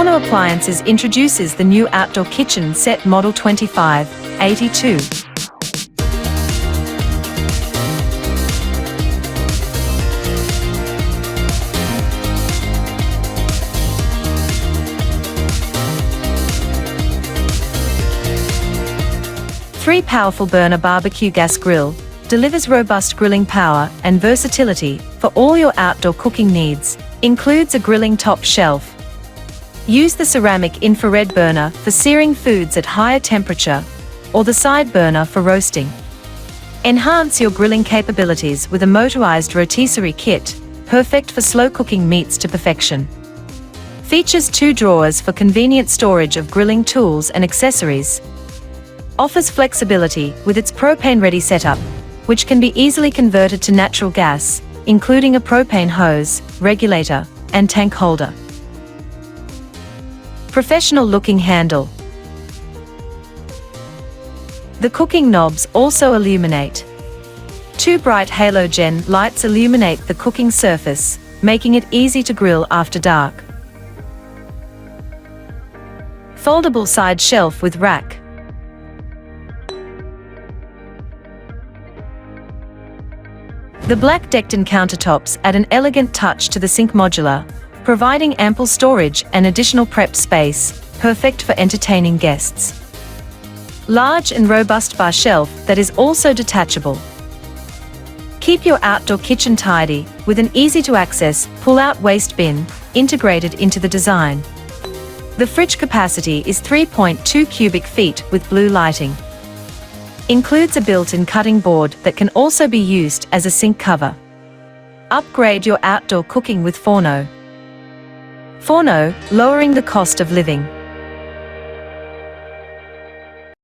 Forno Appliances introduces the new outdoor kitchen set model 2582. Three powerful burner barbecue gas grill delivers robust grilling power and versatility for all your outdoor cooking needs. Includes a grilling top shelf. Use the ceramic infrared burner for searing foods at higher temperature, or the side burner for roasting. Enhance your grilling capabilities with a motorized rotisserie kit, perfect for slow cooking meats to perfection. Features 2 drawers for convenient storage of grilling tools and accessories. Offers flexibility with its propane-ready setup, which can be easily converted to natural gas, including a propane hose, regulator, and tank holder. Professional-looking handle. The cooking knobs also illuminate. 2 bright halogen lights illuminate the cooking surface, making it easy to grill after dark. Foldable side shelf with rack. The black Dekton countertops add an elegant touch to the sink modular, providing ample storage and additional prep space, perfect for entertaining guests. Large and robust bar shelf that is also detachable. Keep your outdoor kitchen tidy with an easy-to-access, pull-out waste bin integrated into the design. The fridge capacity is 3.2 cubic feet with blue lighting. Includes a built-in cutting board that can also be used as a sink cover. Upgrade your outdoor cooking with Forno. Forno, lowering the cost of living.